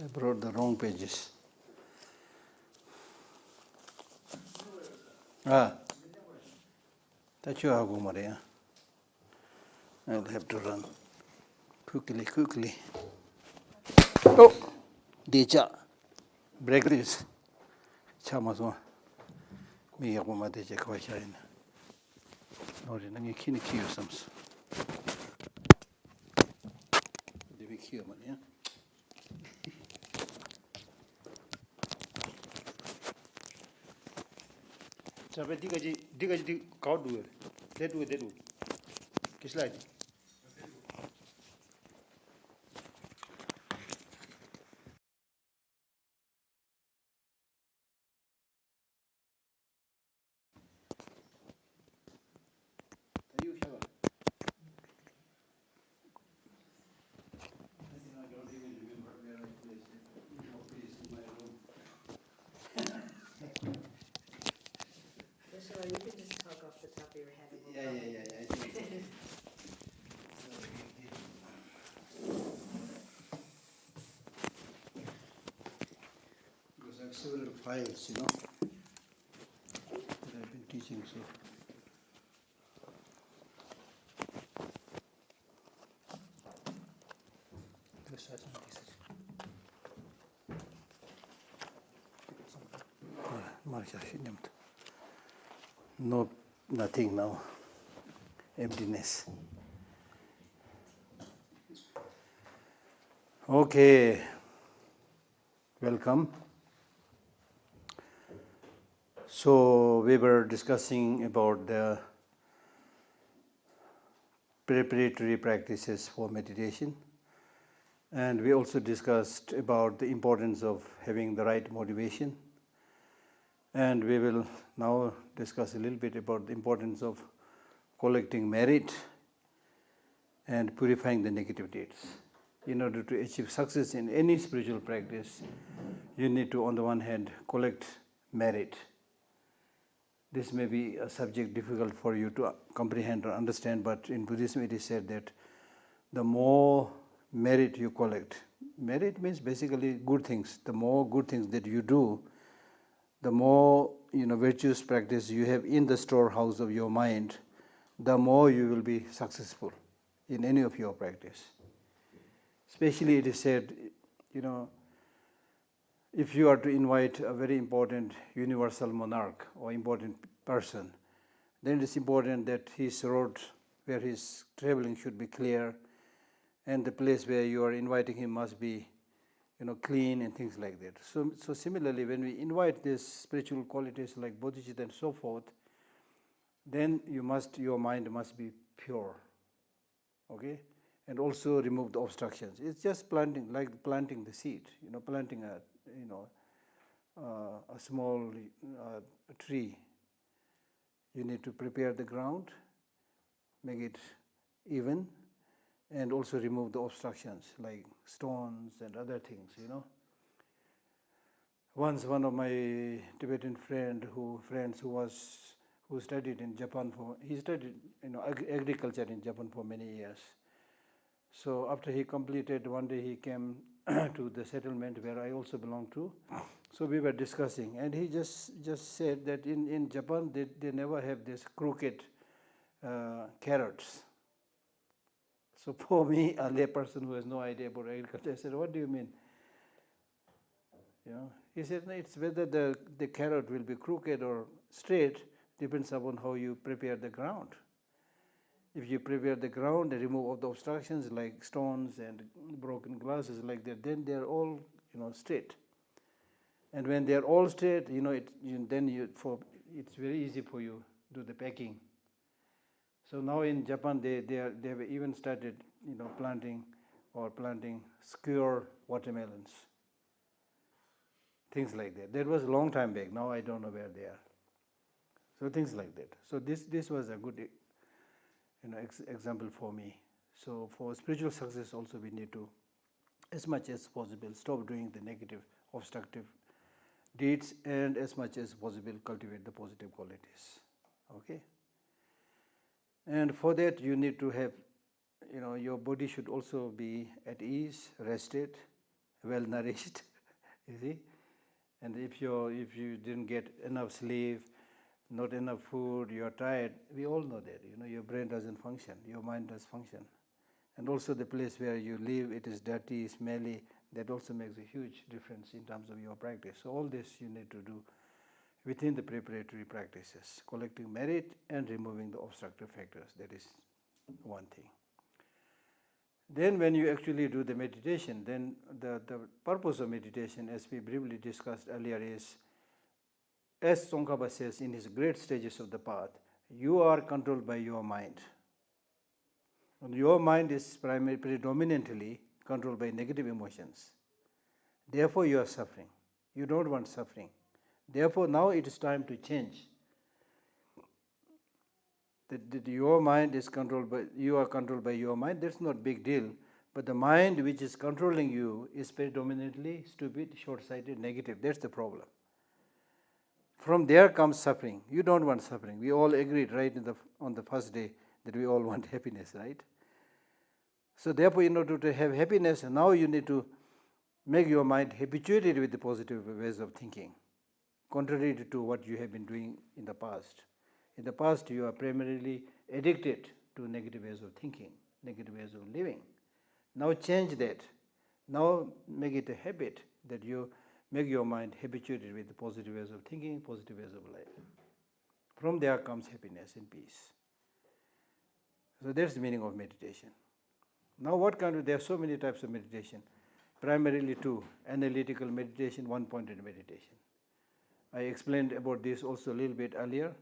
I brought the wrong pages. That's your Maria. I'll have to run quickly. Oh, Deja. Break this. Chamazon. Me Aguma Deja Kwashain. Or in any Kiniki or some. The big human, yeah? So, but Digaji cow do it. They do. Kiss like. You can just talk off the top of your head. Yeah. Because I have several files, that I've been teaching, so. No, nothing now. Emptiness. Okay. Welcome. So we were discussing about the preparatory practices for meditation, and we also discussed about the importance of having the right motivation, and we will now discuss a little bit about the importance of collecting merit and purifying the negative deeds. In order to achieve success in any spiritual practice, you need to, on the one hand, collect merit. This may be a subject difficult for you to comprehend or understand, but in Buddhism it is said that the more merit you collect, merit means basically good things. The more good things that you do, the more virtuous practice you have in the storehouse of your mind, the more you will be successful in any of your practice. Especially it is said, if you are to invite a very important universal monarch or important person, then it is important that his road where he is traveling should be clear, and the place where you are inviting him must be clean and things like that. So similarly, when we invite these spiritual qualities like bodhicitta and so forth, then your mind must be pure, okay? And also remove the obstructions. It's just planting the seed, planting a small tree. You need to prepare the ground, make it even, and also remove the obstructions like stones and other things, Once one of my Tibetan friends who studied in Japan he studied agriculture in Japan for many years. So after he completed, one day he came to the settlement where I also belong to. So we were discussing, and he just said that in Japan they never have this crooked carrots. So for me, a layperson who has no idea about agriculture, I said, "What do you mean?" He said, "No, it's whether the carrot will be crooked or straight depends upon how you prepare the ground. If you prepare the ground and remove all the obstructions like stones and broken glasses like that, then they are all straight. And when they are all straight, it's very easy for you to do the packing. So now in Japan, they have even started planting skewer watermelons, things like that. That was a long time back. Now I don't know where they are. So things like that. So this was a good example for me. So for spiritual success also we need to, as much as possible, stop doing the negative, obstructive deeds, and as much as possible cultivate the positive qualities. Okay? And for that you need to have, your body should also be at ease, rested, well nourished, you see. And if you didn't get enough sleep, not enough food, you are tired, we all know that, your brain doesn't function, your mind does function. And also the place where you live, it is dirty, smelly, that also makes a huge difference in terms of your practice. So all this you need to do within the preparatory practices, collecting merit and removing the obstructive factors. That is one thing. Then when you actually do the meditation, then the purpose of meditation, as we briefly discussed earlier, is, as Tsongkhapa says in his great stages of the path, you are controlled by your mind. And your mind is predominantly controlled by negative emotions. Therefore you are suffering. You don't want suffering. Therefore now it is time to change. That your mind is controlled by, you are controlled by your mind, that's not a big deal. But the mind which is controlling you is predominantly stupid, short-sighted, negative. That's the problem. From there comes suffering. You don't want suffering. We all agreed right on the first day that we all want happiness, right? So therefore, in order to have happiness, now you need to make your mind habituated with the positive ways of thinking, contrary to what you have been doing in the past. In the past, you are primarily addicted to negative ways of thinking, negative ways of living. Now change that. Now make it a habit that you make your mind habituated with the positive ways of thinking, positive ways of life. From there comes happiness and peace. So that's the meaning of meditation. Now there are so many types of meditation. Primarily two: analytical meditation, one-pointed meditation. I explained about this also a little bit earlier.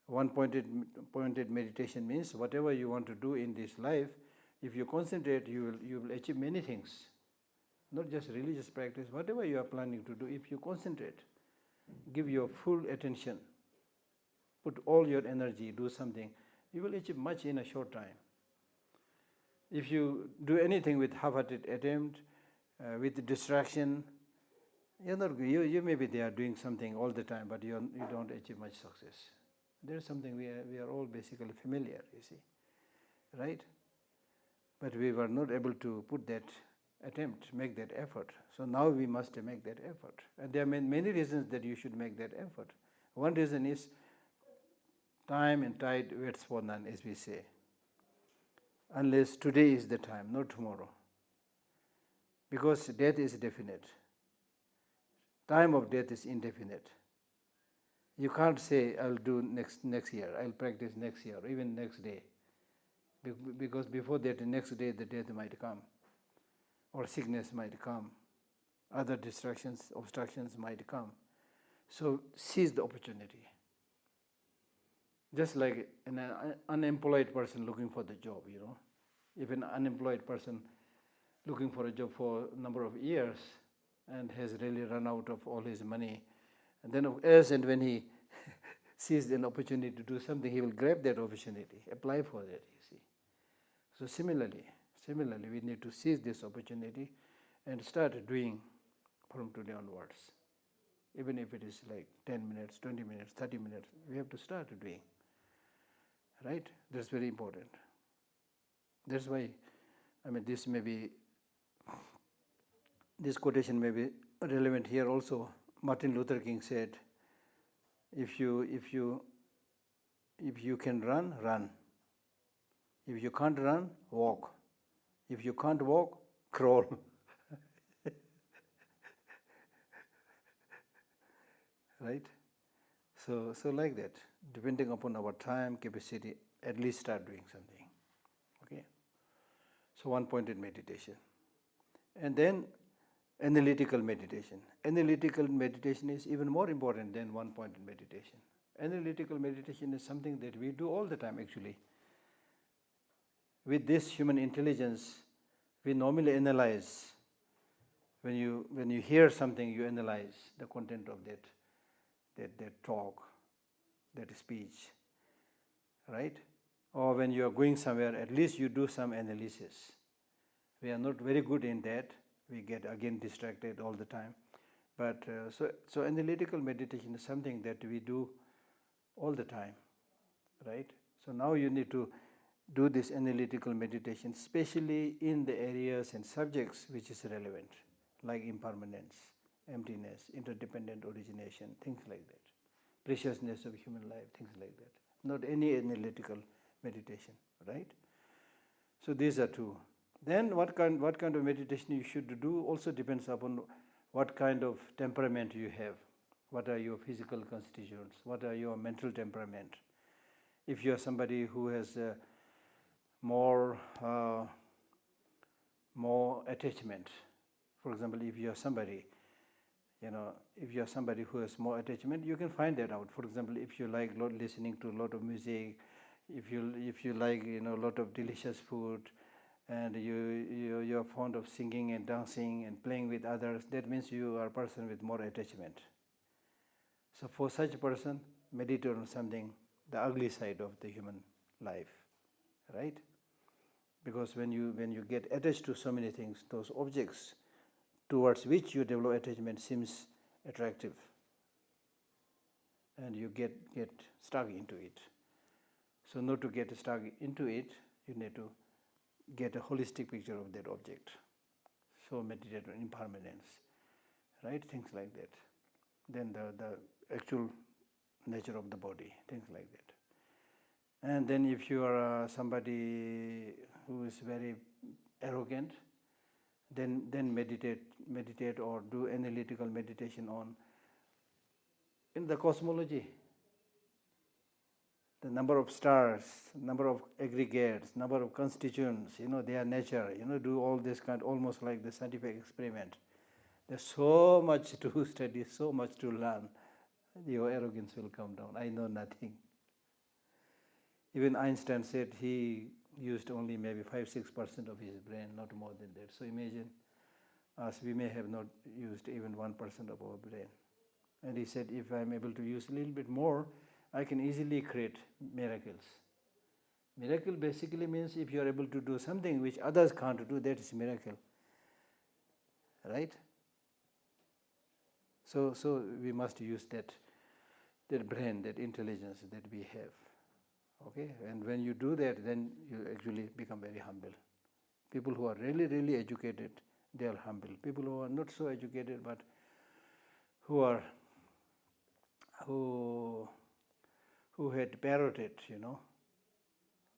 One-pointed meditation means whatever you want to do in this life, if you concentrate, you will achieve many things. Not just religious practice, whatever you are planning to do, if you concentrate, give your full attention, put all your energy, do something, you will achieve much in a short time. If you do anything with half-hearted attempt, with distraction, you may be there doing something all the time, but you don't achieve much success. There's something we are all basically familiar, you see, right? But we were not able to put that attempt, make that effort. So now we must make that effort. And there are many reasons that you should make that effort. One reason is time and tide waits for none, as we say. Unless today is the time, not tomorrow. Because death is definite. Time of death is indefinite. You can't say, I'll do next year, I'll practice next year, or even next day. Because before that, the next day, the death might come, or sickness might come, other distractions, obstructions might come. So seize the opportunity. Just like an unemployed person looking for the job, If an unemployed person looking for a job for a number of years and has really run out of all his money, and then as and when he sees an opportunity to do something, he will grab that opportunity, apply for that, you see. So similarly, we need to seize this opportunity and start doing from today onwards. Even if it is like 10 minutes, 20 minutes, 30 minutes, we have to start doing. Right? That's very important. That's why, this quotation may be relevant here also. Martin Luther King said, if you can run, run. If you can't run, walk. If you can't walk, crawl. Right? So like that, depending upon our time, capacity, at least start doing something. Okay? So one-pointed meditation. And then analytical meditation. Analytical meditation is even more important than one-pointed meditation. Analytical meditation is something that we do all the time actually. With this human intelligence, we normally analyze. When you hear something, you analyze the content of that talk, that speech, right? Or when you are going somewhere, at least you do some analysis. We are not very good in that. We get again distracted all the time. But so analytical meditation is something that we do all the time, right? So now you need to do this analytical meditation, especially in the areas and subjects which is relevant. like impermanence, emptiness, interdependent origination, things like that. Preciousness of human life, things like that. Not any analytical meditation, right? So these are two. Then what kind of meditation you should do also depends upon what kind of temperament you have. What are your physical constituents? What are your mental temperament? If you are somebody who has more attachment, for example, if you are somebody, if you are somebody who has more attachment, you can find that out. For example, if you like listening to a lot of music, if you like a lot of delicious food, and you are fond of singing and dancing and playing with others, that means you are a person with more attachment. So for such a person, meditate on something, the ugly side of the human life, right? Because when you get attached to so many things, those objects towards which you develop attachment seems attractive, and you get stuck into it. So not to get stuck into it, you need to get a holistic picture of that object. So meditate on impermanence, right? Things like that. Then the actual nature of the body, things like that. And then if you are somebody who is very arrogant, then meditate or do analytical meditation on in the cosmology. The number of stars, number of aggregates, number of constituents, their nature, do all this kind, almost like the scientific experiment. There's so much to study, so much to learn. Your arrogance will come down. I know nothing. Even Einstein said he used only maybe 5-6% of his brain, not more than that. So imagine us, we may have not used even 1% of our brain. And he said, if I'm able to use a little bit more, I can easily create miracles. Miracle basically means if you are able to do something which others can't do, that is miracle. Right? So we must use that brain, that intelligence that we have. Okay? And when you do that, then you actually become very humble. People who are really, really educated, they are humble. People who are not so educated but who had parroted,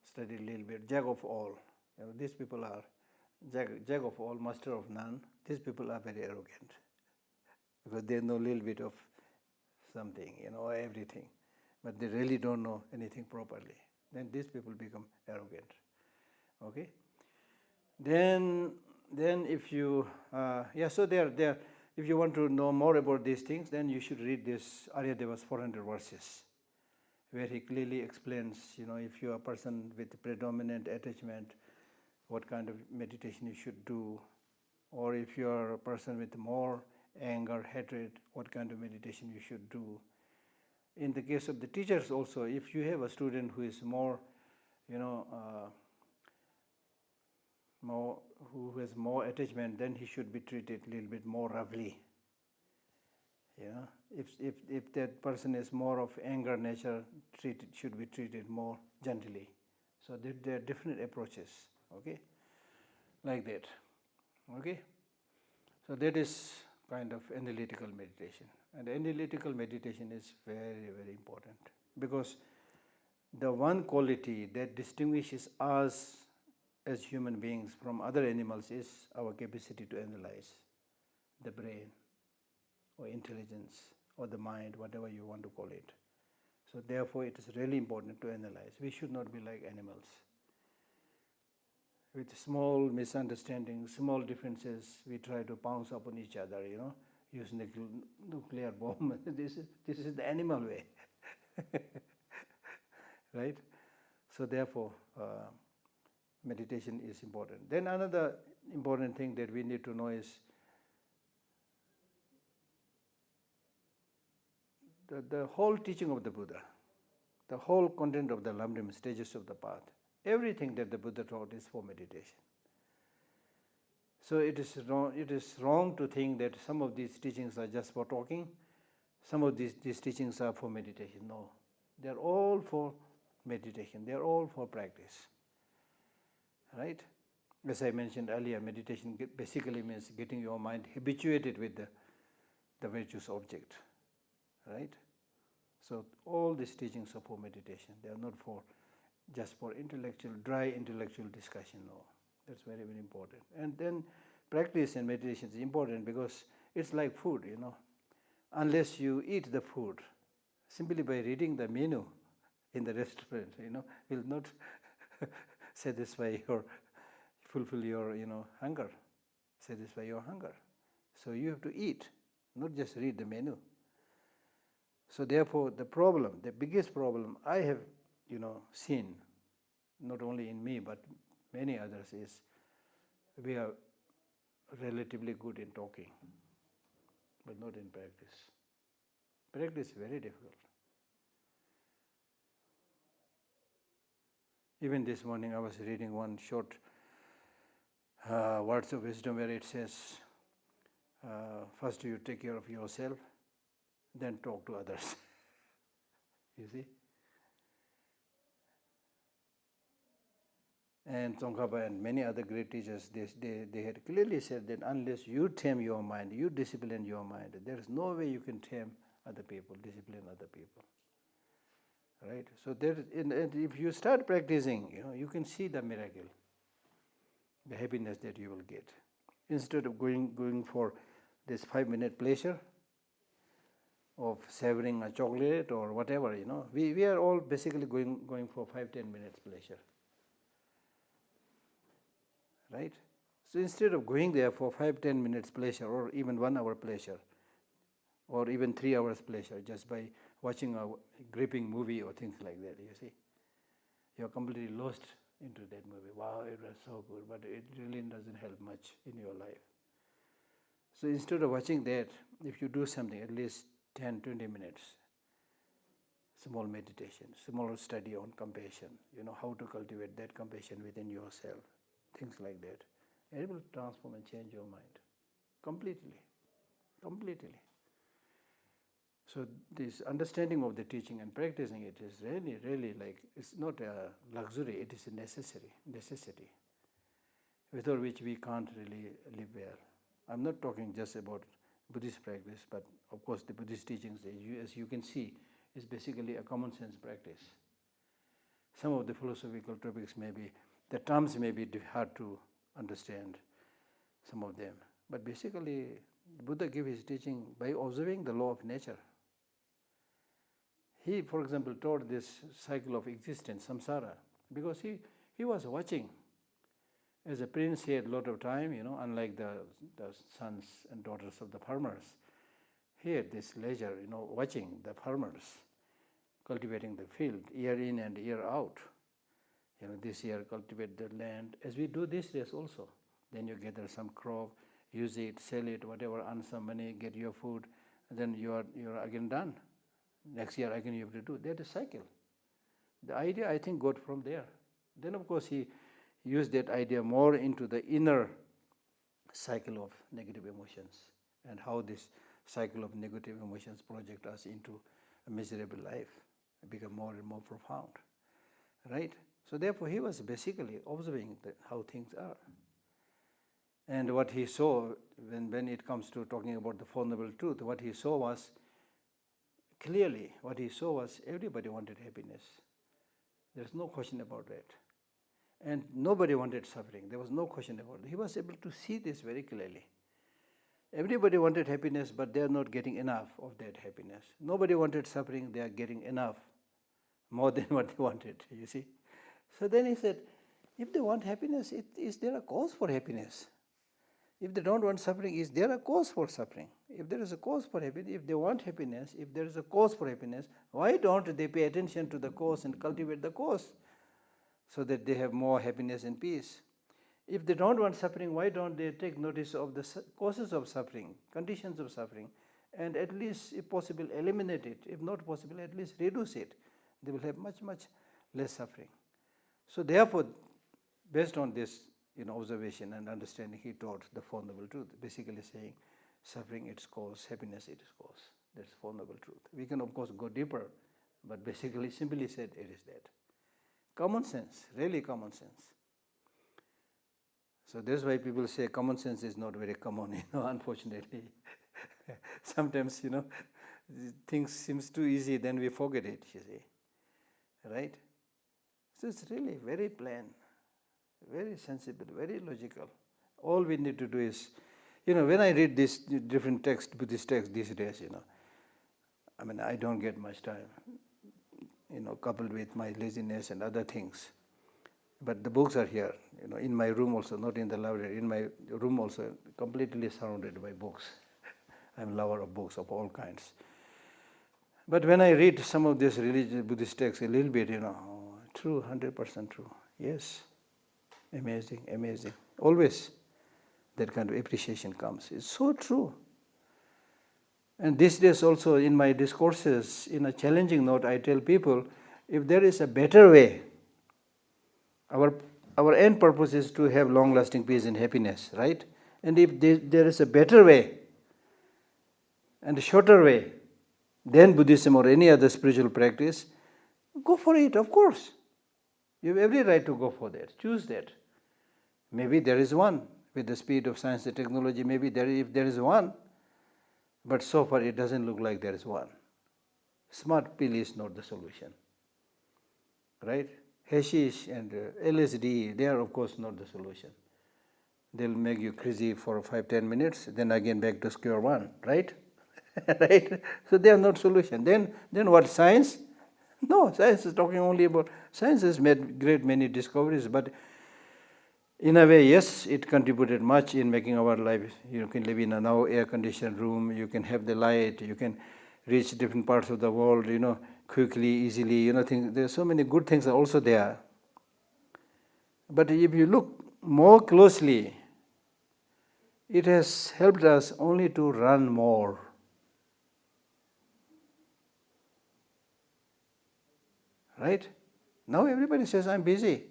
studied a little bit, jack of all. These people are jack of all, master of none. These people are very arrogant because they know a little bit of something, everything, but they really don't know anything properly. Then these people become arrogant. Okay. Then if you so there. If you want to know more about these things, then you should read this Aryadeva's 400 verses, where he clearly explains, if you are a person with predominant attachment, what kind of meditation you should do, or if you are a person with more anger, hatred, what kind of meditation you should do. In the case of the teachers also, if you have a student who is more, who has more attachment, then he should be treated a little bit more roughly. If that person is more of anger nature, should be treated more gently. So there are different approaches. Okay, like that. Okay, so that is kind of analytical meditation, and analytical meditation is very, very important because the one quality that distinguishes us as human beings from other animals is our capacity to analyze the brain or intelligence or the mind, whatever you want to call it. So therefore it is really important to analyze. We should not be like animals. With small misunderstandings, small differences, we try to pounce upon each other, using the nuclear bomb. This is the animal way. Right? So therefore, meditation is important. Then another important thing that we need to know is the whole teaching of the Buddha, the whole content of the Lamrim stages of the path, everything that the Buddha taught is for meditation. So it is wrong to think that some of these teachings are just for talking, some of these teachings are for meditation. No, they are all for meditation, they are all for practice. Right? As I mentioned earlier, meditation basically means getting your mind habituated with the virtuous object, right? So all these teachings are for meditation. They are not for just for dry intellectual discussion. No, that's very, very important. And then practice in meditation is important because it's like food, Unless you eat the food, simply by reading the menu in the restaurant, will not fulfill your, hunger, satisfy your hunger. So you have to eat, not just read the menu. So therefore, the biggest problem I have, seen, not only in me but many others, is we are relatively good in talking, but not in practice. Practice is very difficult. Even this morning I was reading one short words of wisdom where it says, first you take care of yourself, then talk to others. You see? And Tsongkhapa and many other great teachers, they had clearly said that unless you tame your mind, you discipline your mind, there is no way you can tame other people, discipline other people. Right? So and if you start practicing, you can see the miracle, the happiness that you will get. Instead of going for this 5-minute pleasure of savoring a chocolate or whatever, we are all basically going for 5-10 minutes pleasure. Right? So instead of going there for 5-10 minutes pleasure or even 1 hour pleasure or even 3 hours pleasure just by watching a gripping movie or things like that, you see, you're completely lost into that movie. Wow, it was so good, but it really doesn't help much in your life. So instead of watching that, if you do something, at least 10-20 minutes, small meditation, small study on compassion, how to cultivate that compassion within yourself, things like that, it will transform and change your mind completely. So this understanding of the teaching and practicing it is really, really like, it's not a luxury, it is a necessity, without which we can't really live well. I'm not talking just about Buddhist practice, but of course the Buddhist teachings, as you can see, is basically a common sense practice. Some of the philosophical topics the terms may be hard to understand, some of them. But basically, Buddha gave his teaching by observing the law of nature. He, for example, taught this cycle of existence, samsara, because he was watching. As a prince, he had a lot of time, unlike the sons and daughters of the farmers. He had this leisure, watching the farmers cultivating the field, year in and year out. This year cultivate the land, as we do these days also. Then you gather some crop, use it, sell it, whatever, earn some money, get your food, and then you're again done. Next year again you have to do. That is cycle. The idea, I think, got from there. Then of course he used that idea more into the inner cycle of negative emotions and how this cycle of negative emotions project us into a miserable life, become more and more profound. Right? So therefore he was basically observing how things are. And what he saw, when it comes to talking about the Four Noble Truths, what he saw was everybody wanted happiness. There's no question about that. And nobody wanted suffering. There was no question about it. He was able to see this very clearly. Everybody wanted happiness, but they are not getting enough of that happiness. Nobody wanted suffering, they are getting enough, more than what they wanted, you see. So then he said, if they want happiness, is there a cause for happiness? If they don't want suffering, is there a cause for suffering? If there is a cause for happiness, if they want happiness, if there is a cause for happiness, why don't they pay attention to the cause and cultivate the cause so that they have more happiness and peace? If they don't want suffering, why don't they take notice of the causes of suffering, conditions of suffering, and at least, if possible, eliminate it. If not possible, at least reduce it. They will have much, much less suffering. So therefore, based on this observation and understanding, he taught the Four Noble Truths, basically saying suffering its cause, happiness its cause. That's Four Noble Truths. We can of course go deeper, but basically simply said it is that. Common sense, really common sense. So that's why people say common sense is not very common, unfortunately. Sometimes, things seems too easy, then we forget it, you see. Right? So it's really very plain, very sensible, very logical. All we need to do is, when I read these different texts, Buddhist texts these days, I don't get much time, coupled with my laziness and other things. But the books are here, in my room also, not in the library, in my room also, completely surrounded by books. I'm a lover of books of all kinds. But when I read some of these religious Buddhist texts a little bit, true, 100% true. Yes, amazing, amazing. Always that kind of appreciation comes. It's so true. And these days also in my discourses, in a challenging note, I tell people, if there is a better way, our end purpose is to have long-lasting peace and happiness, right? And if there is a better way and a shorter way than Buddhism or any other spiritual practice, go for it, of course. You have every right to go for that. Choose that. Maybe there is one. With the speed of science and technology, maybe if there is one. But so far it doesn't look like there is one. Smart pill is not the solution. Right? Hashish and LSD, they are of course not the solution. They'll make you crazy for 5-10 minutes, then again back to square one, right? Right? So they are not solution. Then what, science? No, science is talking only about, science has made great many discoveries, but in a way, yes, it contributed much in making our life. You can live in a now air-conditioned room, you can have the light, you can reach different parts of the world, quickly, easily, there are so many good things are also there. But if you look more closely, it has helped us only to run more. Right? Now everybody says, I'm busy.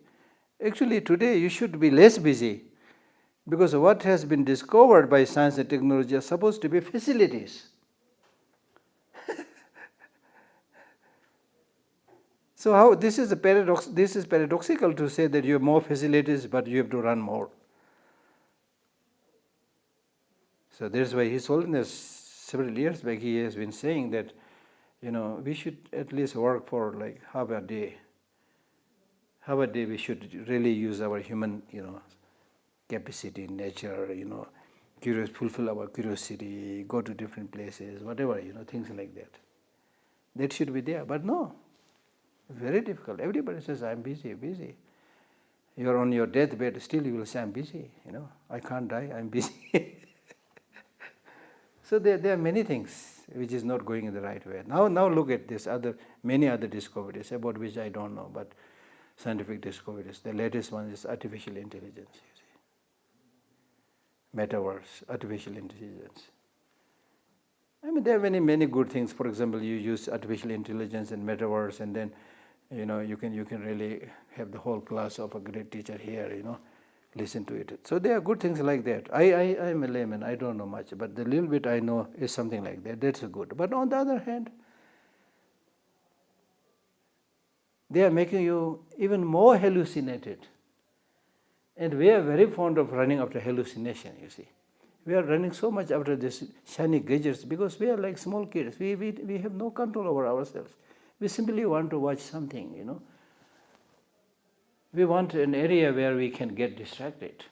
Actually, today you should be less busy, because what has been discovered by science and technology are supposed to be facilities. So how this is a paradox? This is paradoxical to say that you have more facilities, but you have to run more. So that's why His Holiness several years back he has been saying that, we should at least work for like half a day. Half a day we should really use our human, capacity, nature, fulfill our curiosity, go to different places, whatever, things like that. That should be there, but no. Very difficult. Everybody says, I'm busy, busy. You're on your deathbed, still you will say, I'm busy, I can't die, I'm busy. So there are many things which is not going in the right way. Now look at this many other discoveries about which I don't know, but scientific discoveries. The latest one is artificial intelligence, you see. Metaverse, artificial intelligence. There are many good things. For example, you use artificial intelligence and metaverse, and then you can really have the whole class of a great teacher here, listen to it. So there are good things like that. I am a layman, I don't know much, but the little bit I know is something like that. That's good. But on the other hand, they are making you even more hallucinated. And we are very fond of running after hallucination, you see. We are running so much after these shiny gadgets because we are like small kids. We have no control over ourselves. We simply want to watch something, We want an area where we can get distracted.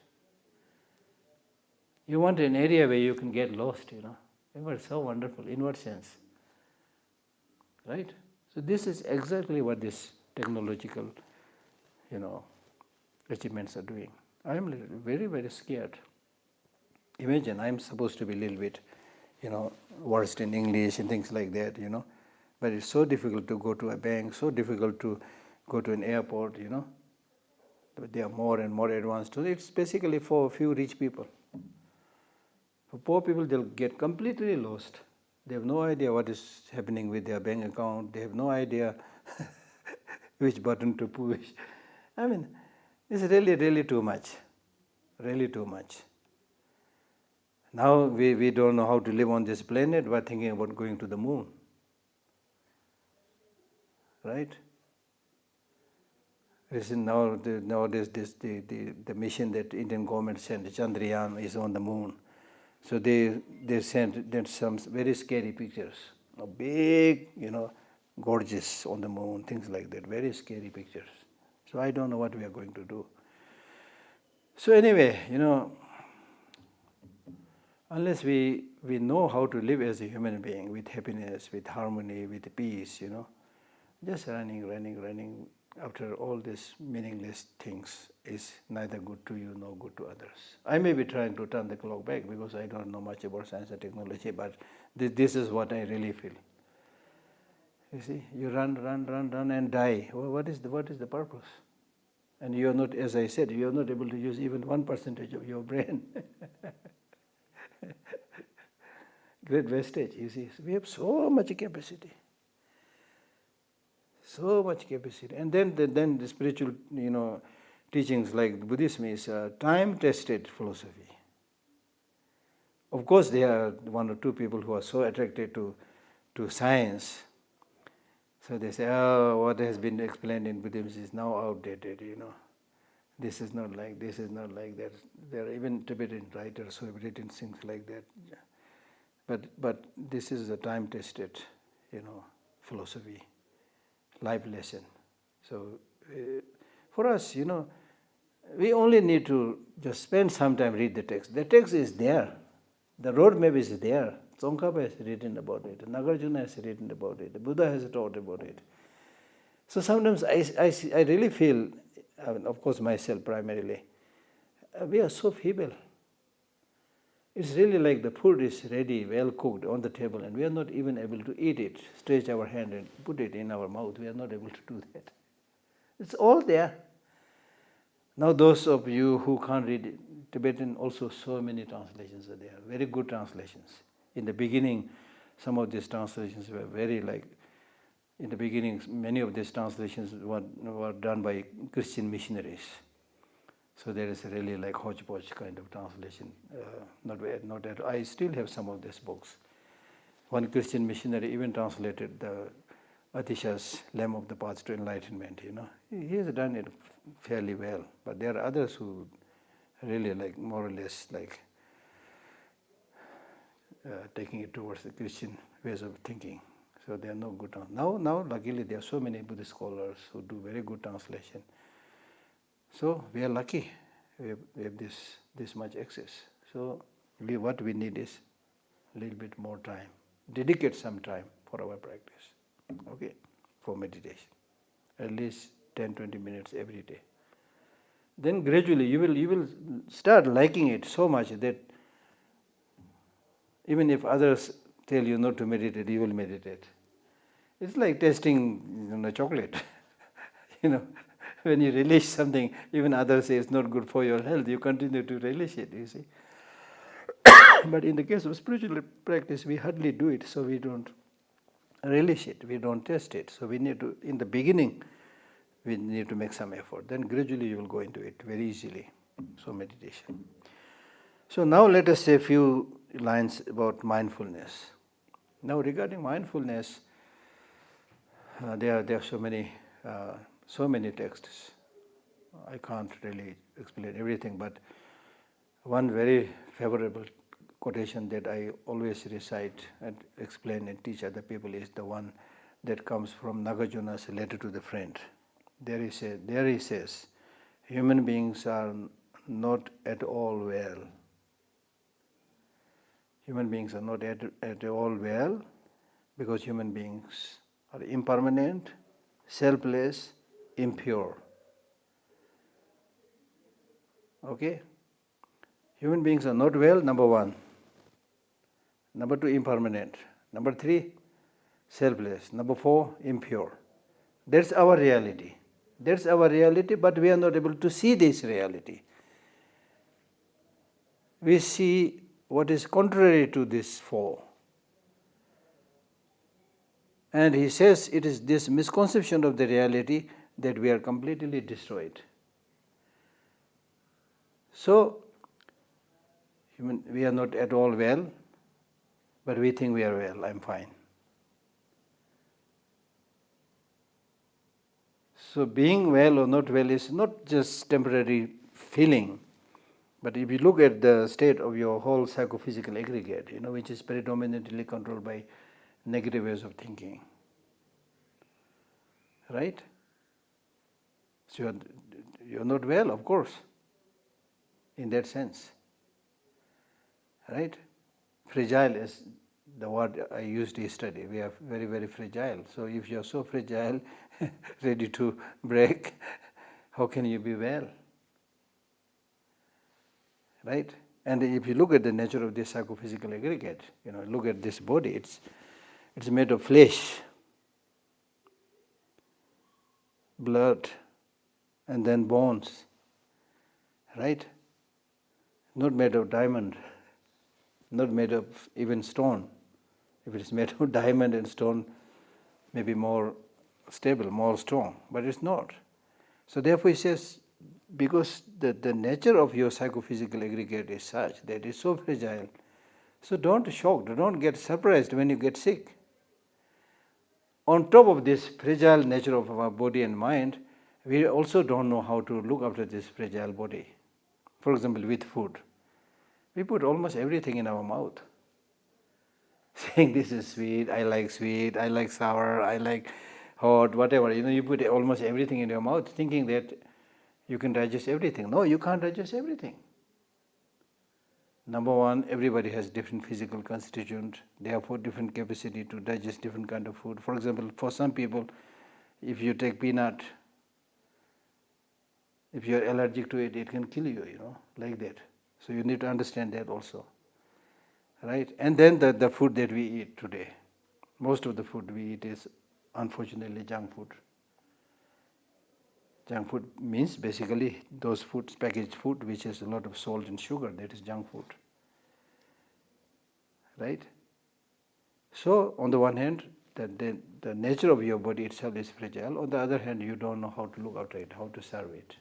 You want an area where you can get lost, It was so wonderful, in what sense? Right? So this is exactly what this technological, achievements are doing. I am very, very scared. Imagine, I'm supposed to be a little bit, versed in English and things like that, But it's so difficult to go to a bank, so difficult to go to an airport, But they are more and more advanced. It's basically for a few rich people. For poor people, they'll get completely lost. They have no idea what is happening with their bank account. They have no idea which button to push. It's really, really too much. Really too much. Now we don't know how to live on this planet. We're thinking about going to the moon. Right? Recent nowadays the mission that Indian government sent, Chandrayaan, is on the moon. So they sent some very scary pictures, big, gorgeous on the moon, things like that, very scary pictures. So I don't know what we are going to do. So anyway, unless we know how to live as a human being with happiness, with harmony, with peace, just running after all these meaningless things is neither good to you nor good to others. I may be trying to turn the clock back because I don't know much about science and technology, but this is what I really feel. You see, you run and die. Well, what is the purpose? And you are not, as I said, you are not able to use even 1% of your brain. Great wastage, you see. We have so much capacity. So much capacity. And then the spiritual, teachings like Buddhism is a time-tested philosophy. Of course, there are one or two people who are so attracted to science. So they say, what has been explained in Buddhism is now outdated, This is not like that. There are even Tibetan writers who have written things like that. But this is a time-tested, philosophy, life lesson. So for us, we only need to just spend some time read the text. The text is there. The roadmap is there. Tsongkhapa has written about it. Nagarjuna has written about it. The Buddha has taught about it. So sometimes I really feel, of course myself primarily, we are so feeble. It's really like the food is ready, well cooked on the table, and we are not even able to eat it, stretch our hand and put it in our mouth. We are not able to do that. It's all there. Now those of you who can't read Tibetan, also so many translations are there, very good translations. In the beginning, some of these translations were in the beginning, many of these translations were done by Christian missionaries. So there is really like hodgepodge kind of translation. Not at. I still have some of these books. One Christian missionary even translated the Atisha's Lamb of the Path to Enlightenment. He has done it fairly well. But there are others who really more or less taking it towards the Christian ways of thinking. So they are no good. Now, luckily, there are so many Buddhist scholars who do very good translation. So we are lucky. We have this much access. So what we need is a little bit more time. Dedicate some time for our practice. Okay, for meditation. At least 10-20 minutes every day. Then gradually you will start liking it so much that even if others tell you not to meditate, you will meditate. It's like tasting chocolate. When you relish something, even others say it's not good for your health, you continue to relish it, you see. But in the case of spiritual practice, we hardly do it, so we don't relish it, we don't taste it. So we need to, in the beginning, we need to make some effort. Then gradually you will go into it very easily. So meditation. So now let us say a few lines about mindfulness. Now regarding mindfulness, there are so many texts. I can't really explain everything, but one very favorable quotation that I always recite and explain and teach other people is the one that comes from Nagarjuna's letter to the friend. There he says, human beings are not at all well. Human beings are not at all well because human beings are impermanent, selfless, impure. Okay? Human beings are not well, number one. Number two, impermanent. Number three, selfless. Number four, impure. That's our reality. That's our reality, but we are not able to see this reality. We see what is contrary to this four. And he says it is this misconception of the reality that we are completely destroyed. So, we are not at all well, but we think we are well, I'm fine. So being well or not well is not just temporary feeling, but if you look at the state of your whole psychophysical aggregate, which is predominantly controlled by negative ways of thinking, right? So you're not well, of course, in that sense, right? Fragile is the word I used yesterday. We are very, very fragile. So if you're so fragile, ready to break, how can you be well? Right? And if you look at the nature of this psychophysical aggregate, look at this body, it's made of flesh, blood, and then bones, right? Not made of diamond, not made of even stone. If it is made of diamond and stone, maybe more stable, more strong, but it's not. So therefore he says, because the nature of your psychophysical aggregate is such that it's so fragile, so don't get surprised when you get sick. On top of this fragile nature of our body and mind, we also don't know how to look after this fragile body. For example, with food. We put almost everything in our mouth. Saying this is sweet, I like sour, I like hot, whatever. You put almost everything in your mouth thinking that you can digest everything. No, you can't digest everything. Number one, everybody has different physical constituent, therefore different capacity to digest different kind of food. For example, for some people, if you take peanut, if you are allergic to it, it can kill you, like that. So you need to understand that also. Right? And then the food that we eat today, most of the food we eat is unfortunately junk food. Junk food means basically those foods, packaged food, which has a lot of salt and sugar, that is junk food. Right? So, on the one hand, the nature of your body itself is fragile. On the other hand, you don't know how to look after it, how to serve it.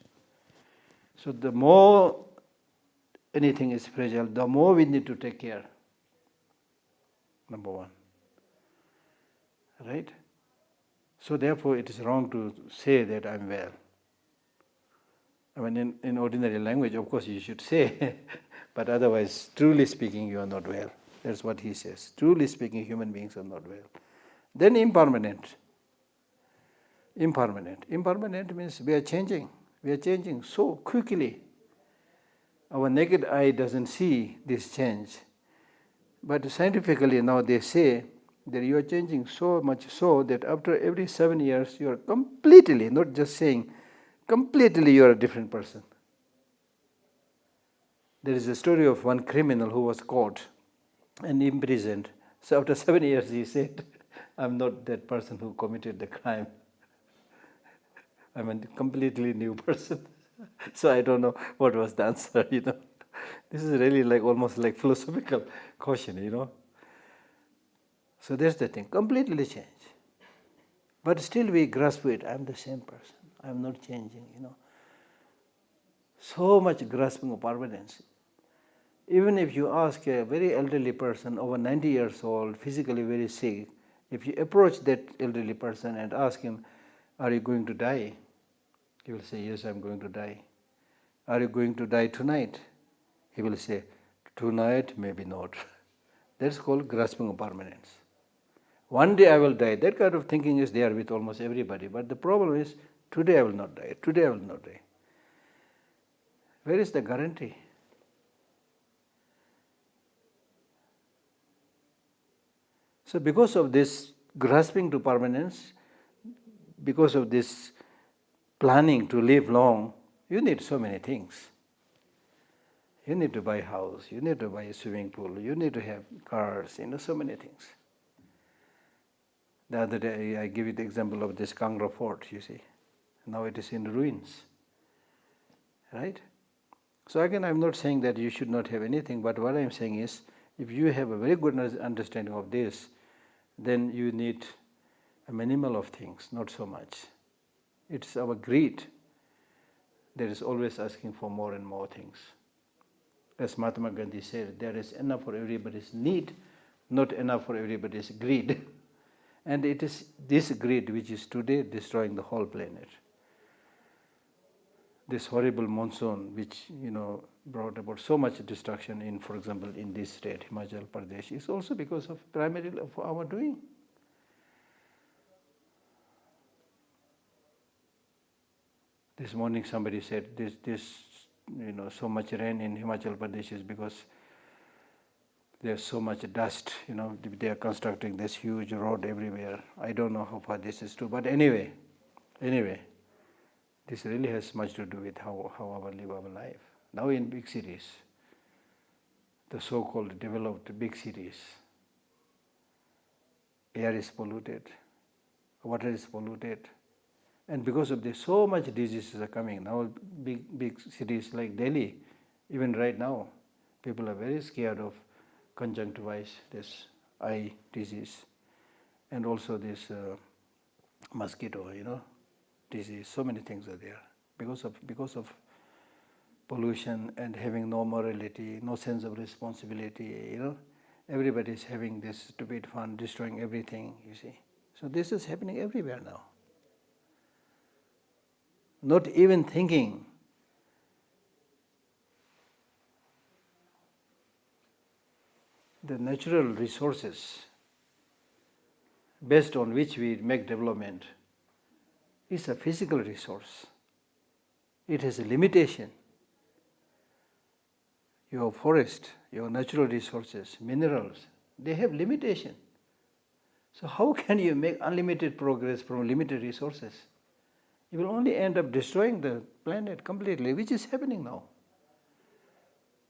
So, the more anything is fragile, the more we need to take care. Number one. Right? So, therefore, it is wrong to say that I'm well. I mean, in ordinary language, of course, you should say, but otherwise, truly speaking, you are not well. That's what he says. Truly speaking, human beings are not well. Then impermanent. Impermanent. Impermanent means we are changing. We are changing so quickly. Our naked eye doesn't see this change. But scientifically now they say that you are changing so much so that after every 7 years you are completely, not just saying, completely you are a different person. There is a story of one criminal who was caught and imprisoned. So after 7 years he said, I'm not that person who committed the crime. I'm a completely new person. So I don't know what was the answer, This is really almost like philosophical question, So that's the thing, completely change. But still we grasp it, I'm the same person, I'm not changing, So much grasping of permanence. Even if you ask a very elderly person, over 90 years old, physically very sick, if you approach that elderly person and ask him, are you going to die? He will say, yes, I'm going to die. Are you going to die tonight? He will say, tonight, maybe not. That's called grasping of permanence. One day I will die. That kind of thinking is there with almost everybody. But the problem is, today I will not die. Today I will not die. Where is the guarantee? So because of this grasping to permanence, because of this planning to live long, you need so many things. You need to buy a house, you need to buy a swimming pool, you need to have cars, so many things. The other day I give you the example of this Kangra fort, you see. Now it is in ruins. Right? So again, I'm not saying that you should not have anything, but what I'm saying is, if you have a very good understanding of this, then you need a minimal of things, not so much. It's our greed that is always asking for more and more things. As Mahatma Gandhi said, there is enough for everybody's need, not enough for everybody's greed. And it is this greed which is today destroying the whole planet. this horrible monsoon, which brought about so much destruction in, for example, in this state, Himachal Pradesh, is also because of primarily of our doing. This morning somebody said this so much rain in Himachal Pradesh is because there's so much dust, they are constructing this huge road everywhere. I don't know how far this is true, but anyway, this really has much to do with how we live our life. Now in big cities, the so-called developed big cities, air is polluted, water is polluted, and because of this, so much diseases are coming. Now big cities like Delhi, even right now, people are very scared of conjunctivitis, this eye disease, and also this mosquito, disease. So many things are there because of pollution and having no morality, no sense of responsibility. Everybody is having this stupid fun, destroying everything. You see, so this is happening everywhere now. Not even thinking. The natural resources based on which we make development is a physical resource. It has a limitation. Your forest, your natural resources, minerals, they have limitation. So how can you make unlimited progress from limited resources? You will only end up destroying the planet completely, which is happening now.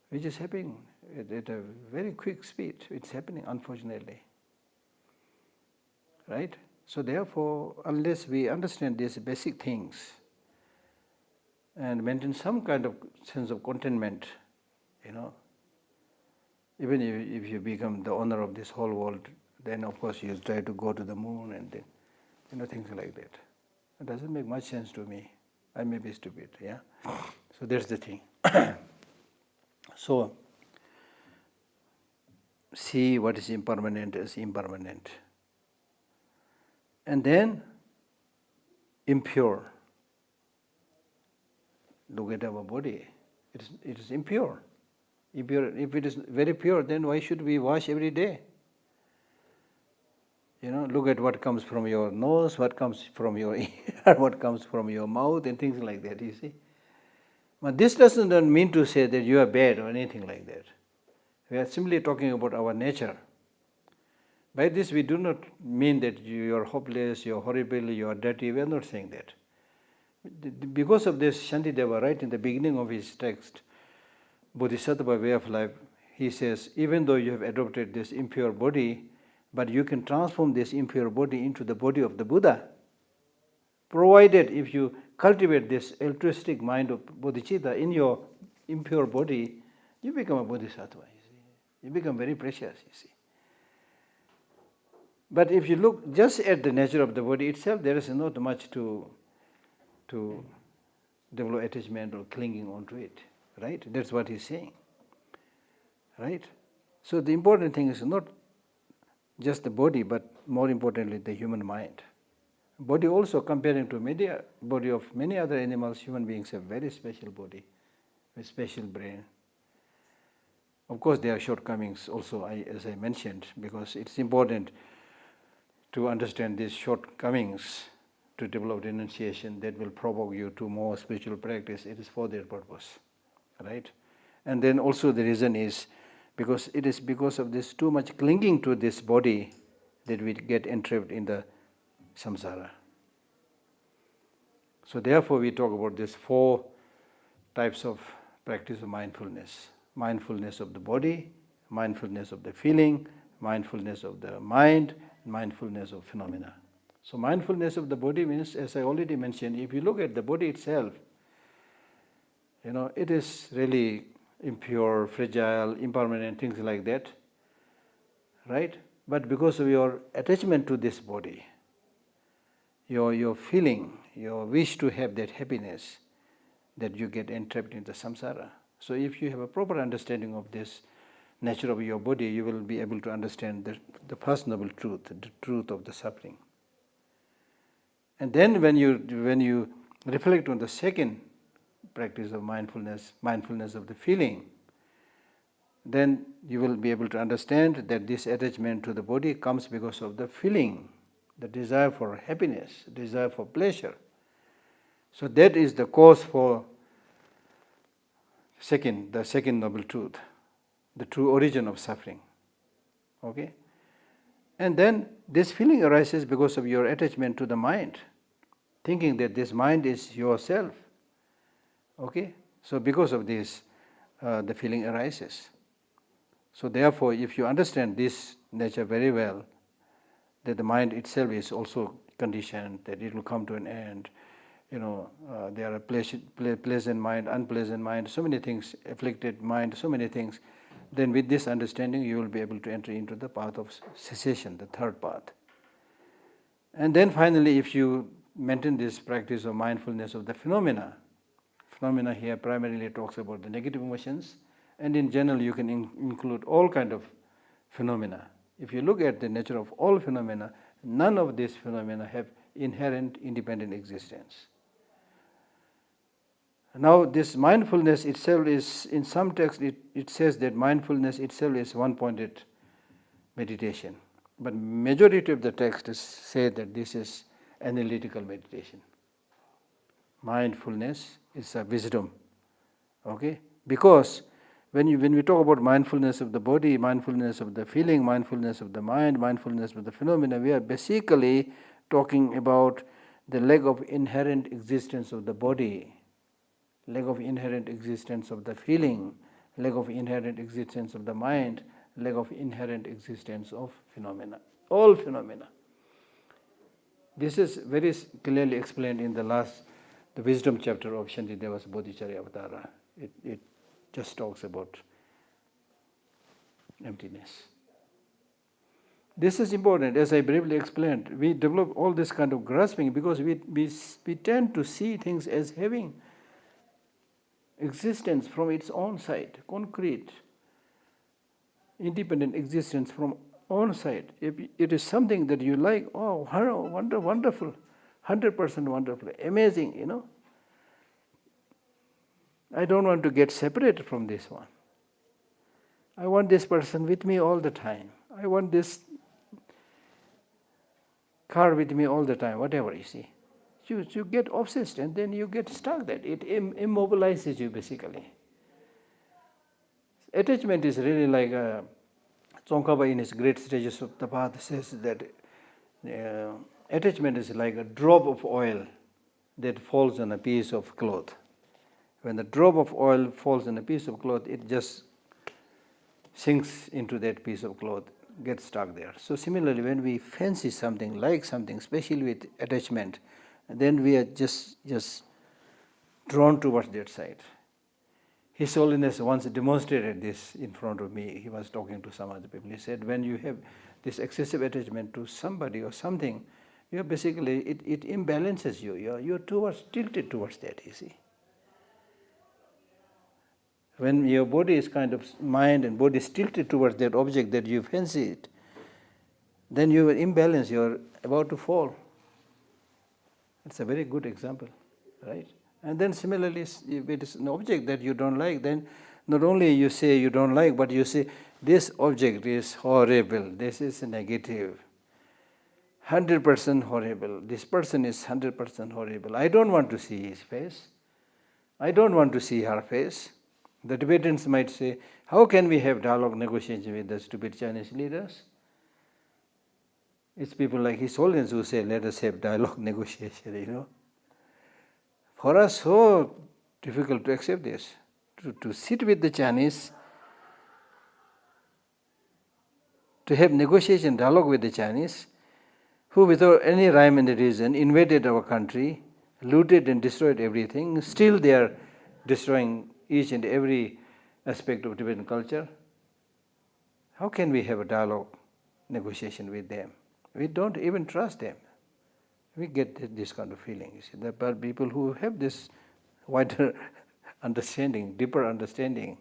Which is happening at a very quick speed. It's happening, unfortunately. Right? So therefore, unless we understand these basic things and maintain some kind of sense of contentment, even if you become the owner of this whole world, then of course you try to go to the moon and then, things like that. It doesn't make much sense to me. I may be stupid, yeah? So that's the thing. So, see what is impermanent as impermanent. And then, impure. Look at our body. It is impure. If it is very pure, then why should we wash every day? Look at what comes from your nose, what comes from your ear, what comes from your mouth, and things like that, you see. But this doesn't mean to say that you are bad or anything like that. We are simply talking about our nature. By this we do not mean that you are hopeless, you are horrible, you are dirty. We are not saying that. Because of this, Shantideva, right in the beginning of his text, Bodhisattva way of life, he says, even though you have adopted this impure body, but you can transform this impure body into the body of the Buddha, provided if you cultivate this altruistic mind of bodhicitta in your impure body, you become a bodhisattva, you see. You become very precious, you see. But if you look just at the nature of the body itself, there is not much to develop attachment or clinging onto it, right? That's what he's saying, right? So the important thing is not just the body, but more importantly, the human mind. Body also, comparing to body of many other animals, human beings have very special body, a special brain. Of course, there are shortcomings also, as I mentioned, because it's important to understand these shortcomings to develop renunciation that will provoke you to more spiritual practice. It is for their purpose, right? And then also the reason is because it is because of this too much clinging to this body that we get entrapped in the samsara. So therefore we talk about these 4 types of practice of mindfulness. Mindfulness of the body, mindfulness of the feeling, mindfulness of the mind, mindfulness of phenomena. So mindfulness of the body means, as I already mentioned, if you look at the body itself, it is really impure, fragile, impermanent, things like that, right? But because of your attachment to this body, your feeling, your wish to have that happiness, that you get entrapped in the samsara. So if you have a proper understanding of this nature of your body, you will be able to understand the First Noble Truth, the truth of the suffering. And then when you reflect on the second practice of mindfulness, mindfulness of the feeling, then you will be able to understand that this attachment to the body comes because of the feeling, the desire for happiness, desire for pleasure. So that is the cause for the second noble truth, the true origin of suffering. Okay? And then this feeling arises because of your attachment to the mind, thinking that this mind is yourself. Okay? So because of this, the feeling arises. So therefore, if you understand this nature very well, that the mind itself is also conditioned, that it will come to an end, there are pleasant mind, unpleasant mind, so many things, afflicted mind, so many things, then with this understanding you will be able to enter into the path of cessation, the third path. And then finally, if you maintain this practice of mindfulness of the phenomena here primarily talks about the negative emotions, and in general you can include all kind of phenomena. If you look at the nature of all phenomena, none of these phenomena have inherent independent existence. Now this mindfulness itself is, in some texts it says that mindfulness itself is one-pointed meditation. But majority of the texts say that this is analytical meditation. Mindfulness is a wisdom. Okay? Because when we talk about mindfulness of the body, mindfulness of the feeling, mindfulness of the mind, mindfulness of the phenomena, we are basically talking about the lack of inherent existence of the body, lack of inherent existence of the feeling, lack of inherent existence of the mind, lack of inherent existence of phenomena, all phenomena. This is very clearly explained in the wisdom chapter of Shantideva's Bodhicharya Avatara. It just talks about emptiness. This is important, as I briefly explained. We develop all this kind of grasping because we tend to see things as having existence from its own side, concrete, independent existence from own side. If it is something that you like, oh, wonderful, 100% wonderful, amazing, I don't want to get separated from this one. I want this person with me all the time. I want this car with me all the time, whatever you see. You get obsessed and then you get stuck there. It immobilizes you basically. Attachment is really like Tsongkhapa in his great stages of the path says that attachment is like a drop of oil that falls on a piece of cloth. When the drop of oil falls on a piece of cloth, it just sinks into that piece of cloth, gets stuck there. So similarly, when we fancy something, like something, especially with attachment, then we are just drawn towards that side. His Holiness once demonstrated this in front of me. He was talking to some other people. He said, when you have this excessive attachment to somebody or something, you are basically, it imbalances you. You're tilted towards that, you see. When your body is kind of, mind and body is tilted towards that object that you fancy it, then you are imbalanced, you are about to fall. It's a very good example, right? And then similarly, if it is an object that you don't like, then not only you say you don't like, but you say, this object is horrible, this is negative, 100% horrible, this person is 100% horrible. I don't want to see his face. I don't want to see her face. The Tibetans might say, how can we have dialogue negotiation with the stupid Chinese leaders? It's people like His Holiness who say, let us have dialogue negotiation, For us, so difficult to accept this. To sit with the Chinese, to have negotiation, dialogue with the Chinese, who without any rhyme and reason invaded our country, looted and destroyed everything, still they are destroying each and every aspect of Tibetan culture. How can we have a dialogue, negotiation with them? We don't even trust them. We get this kind of feeling. You see, there are people who have this wider understanding, deeper understanding.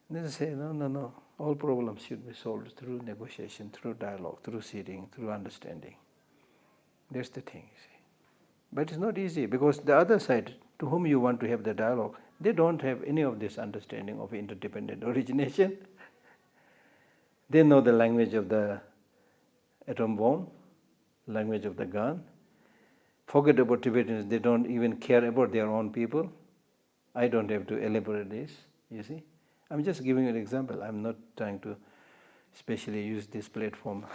They say, no. All problems should be solved through negotiation, through dialogue, through sitting, through understanding. That's the thing, you see. But it's not easy because the other side to whom you want to have the dialogue, they don't have any of this understanding of interdependent origination. They know the language of the atom bomb, language of the gun. Forget about Tibetans, they don't even care about their own people. I don't have to elaborate this, you see. I'm just giving you an example. I'm not trying to especially use this platform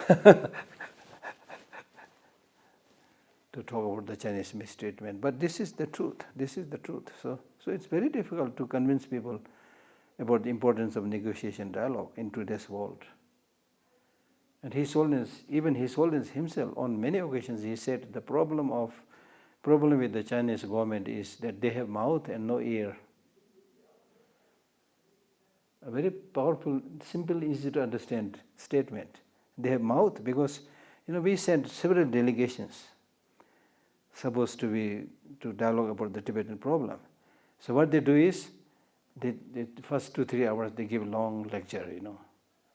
to talk about the Chinese mistreatment. But this is the truth. This is the truth. So it's very difficult to convince people about the importance of negotiation dialogue in today's world. And His Holiness, even His Holiness himself, on many occasions, he said the problem with the Chinese government is that they have mouth and no ear. A very powerful, simple, easy to understand statement. They have mouth because, we sent several delegations supposed to dialogue about the Tibetan problem. So what they do is, the first 2-3 hours they give long lecture,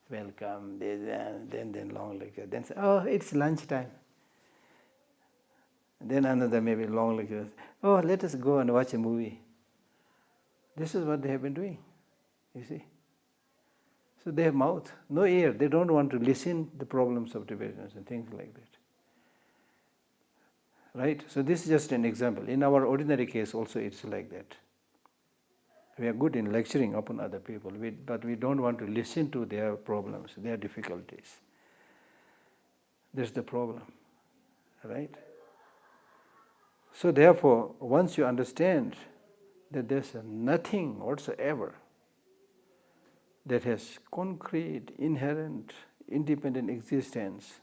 welcome, then long lecture. Then say, oh, it's lunchtime. Then another maybe long lecture. Oh, let us go and watch a movie. This is what they have been doing, you see. So they have mouth, no ear. They don't want to listen to the problems of Tibetans and things like that. Right? So this is just an example. In our ordinary case also it's like that. We are good in lecturing upon other people, but we don't want to listen to their problems, their difficulties. That's the problem. Right? So therefore, once you understand that there's nothing whatsoever that has concrete, inherent, independent existence.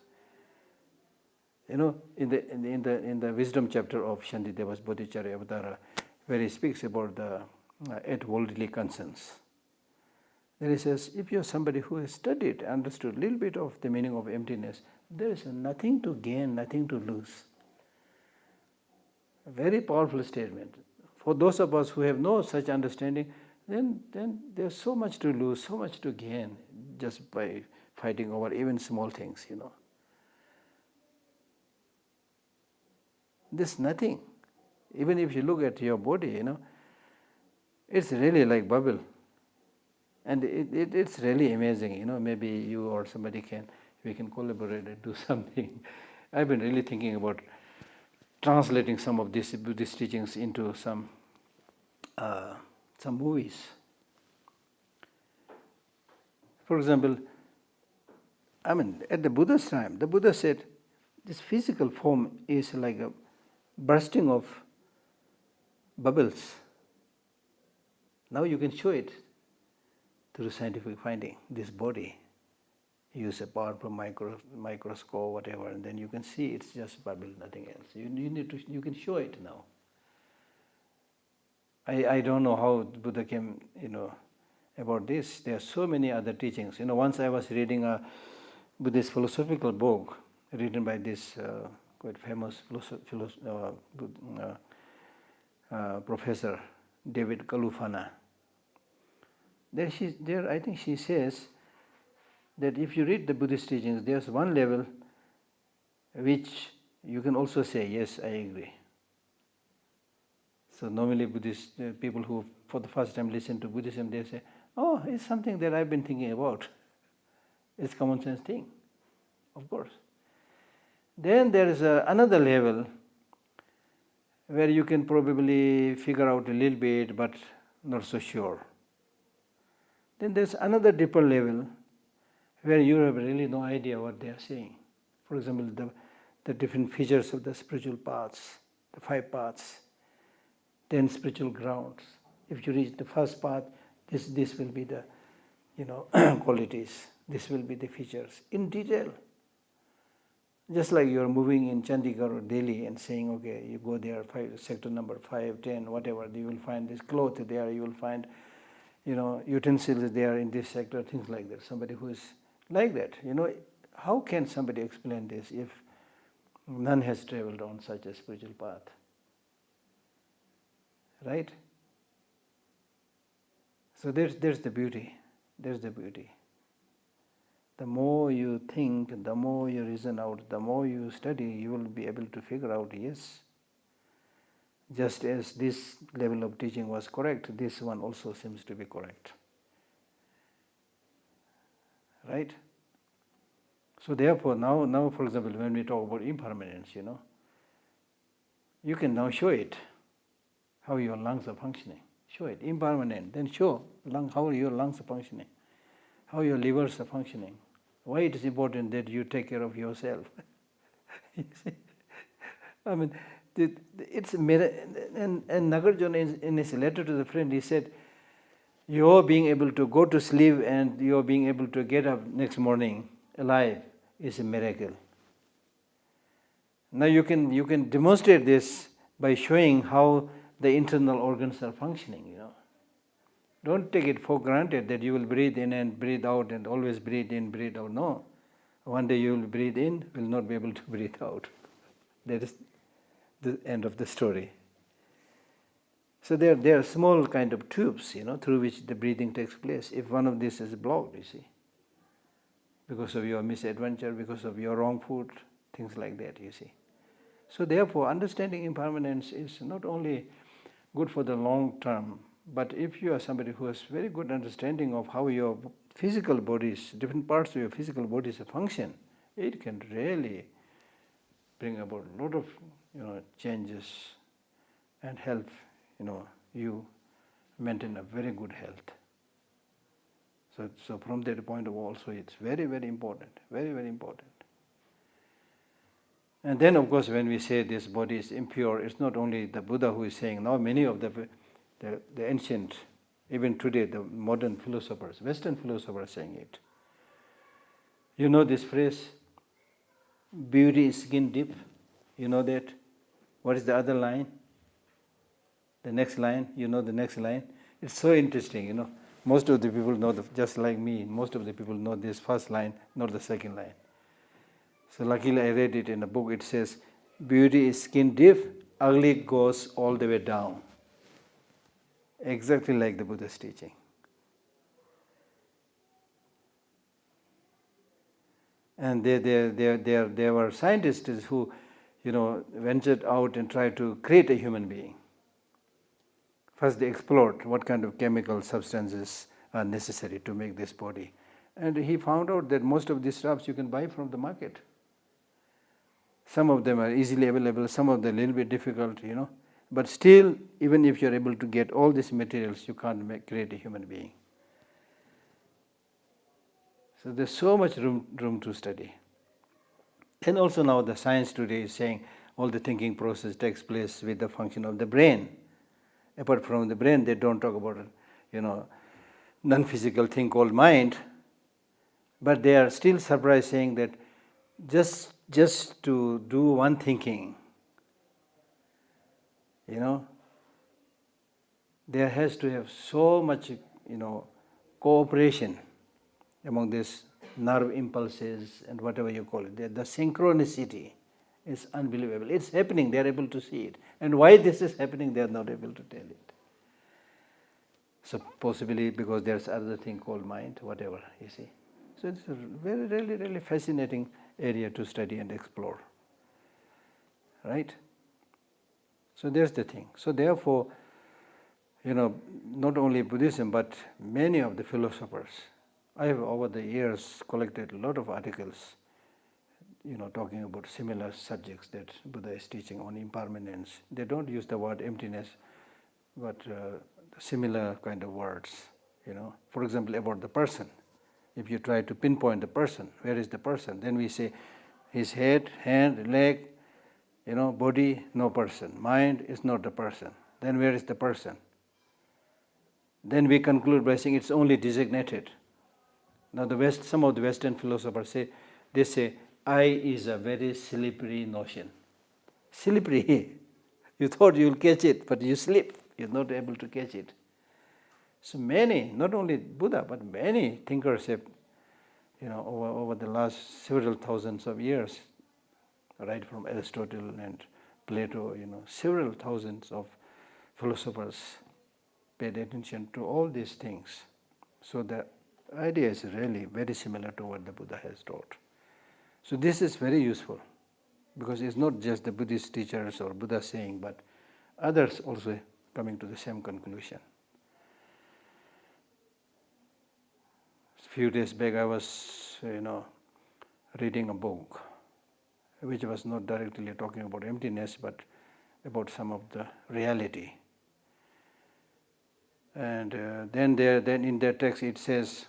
In the wisdom chapter of Shantideva's Bodhicharya Avadara, where he speaks about the 8 worldly concerns, there he says, if you're somebody who has studied, understood a little bit of the meaning of emptiness, there is nothing to gain, nothing to lose. A very powerful statement. For those of us who have no such understanding, then there's so much to lose, so much to gain just by fighting over even small things, There's nothing. Even if you look at your body, it's really like bubble. And it's really amazing, maybe you or somebody we can collaborate and do something. I've been really thinking about translating some of these Buddhist teachings into some movies. For example, at the Buddha's time, the Buddha said this physical form is like a bursting of bubbles. Now you can show it through scientific finding, this body. Use a powerful microscope, whatever, and then you can see it's just bubble, nothing else. You can show it now. I don't know how Buddha came, about this. There are so many other teachings. Once I was reading a Buddhist philosophical book written by this quite famous professor, David Kalufana. There, I think she says that if you read the Buddhist teachings, there's one level which you can also say, yes, I agree. So normally Buddhist people who for the first time listen to Buddhism, they say, oh, it's something that I've been thinking about. It's a common sense thing, of course. Then there is another level where you can probably figure out a little bit, but not so sure. Then there's another deeper level where you have really no idea what they are saying. For example, the different features of the spiritual paths, the 5 paths, 10 spiritual grounds. If you reach the first path, this will be the qualities. This will be the features in detail. Just like you're moving in Chandigarh or Delhi and saying, okay, you go there, sector number 5, 10, whatever, you will find this cloth there, you will find, utensils there in this sector, things like that. Somebody who is like that, how can somebody explain this if none has traveled on such a spiritual path? Right? So there's the beauty. There's the beauty. The more you think, the more you reason out, the more you study, you will be able to figure out, yes, Just as this level of teaching was correct, this one also seems to be correct. Right? So therefore, now for example, when we talk about impermanence, you can now show it, how your lungs are functioning. Show it, impermanent. Then show how your lungs are functioning, how your livers are functioning. Why it is important that you take care of yourself. You see? I mean, it's and Nagarjuna in his letter to the friend, he said, your being able to go to sleep and your being able to get up next morning alive is a miracle. Now you can demonstrate this by showing how the internal organs are functioning. Don't take it for granted that you will breathe in and breathe out and always breathe in, breathe out. No. One day you will breathe in, will not be able to breathe out. That is the end of the story. So there are small kind of tubes, through which the breathing takes place. If one of these is blocked, you see, because of your misadventure, because of your wrong food, things like that, you see. So therefore, understanding impermanence is not only good for the long term, but if you are somebody who has very good understanding of how your physical bodies, different parts of your physical bodies function, it can really bring about a lot of changes and help you maintain a very good health. So from that point of view also, it's very, very important, very, very important. And then of course when we say this body is impure, it's not only the Buddha who is saying. Now many of the ancient, even today, the modern philosophers, Western philosophers are saying it. You know this phrase, beauty is skin deep. You know that? What is the other line? The next line, the next line. It's so interesting, Most of the people know, just like me, most of the people know this first line, not the second line. So luckily I read it in a book. It says, beauty is skin deep, ugly goes all the way down. Exactly like the Buddha's teaching. And there were scientists who, ventured out and tried to create a human being. First they explored what kind of chemical substances are necessary to make this body. And he found out that most of these stuffs you can buy from the market. Some of them are easily available, some of them a little bit difficult, But still, even if you're able to get all these materials, you can't create a human being. So there's so much room to study. And also now the science today is saying all the thinking process takes place with the function of the brain. Apart from the brain, they don't talk about non-physical thing called mind. But they are still surprised, saying that just to do one thinking, there has to have so much, cooperation among these nerve impulses and whatever you call it. The synchronicity is unbelievable. It's happening, they are able to see it. And why this is happening, they are not able to tell it. So possibly because there's other thing called mind, whatever, you see. So it's a very, really, really fascinating area to study and explore. Right? So there's the thing. So therefore, not only Buddhism, but many of the philosophers, I have over the years collected a lot of articles, talking about similar subjects that Buddha is teaching on impermanence. They don't use the word emptiness, but similar kind of words, For example, about the person. If you try to pinpoint the person, where is the person? Then we say his head, hand, leg, body, no person. Mind is not the person. Then where is the person? Then we conclude by saying it's only designated. Now some of the Western philosophers say I is a very slippery notion. Slippery. You thought you'll catch it, but you slip. You're not able to catch it. So many, not only Buddha, but many thinkers have, over the last several thousands of years, right from Aristotle and Plato, several thousands of philosophers paid attention to all these things. So the idea is really very similar to what the Buddha has taught. So this is very useful, because it's not just the Buddhist teachers or Buddha saying, but others also coming to the same conclusion. A few days back I was, reading a book which was not directly talking about emptiness but about some of the reality. And then in that text it says,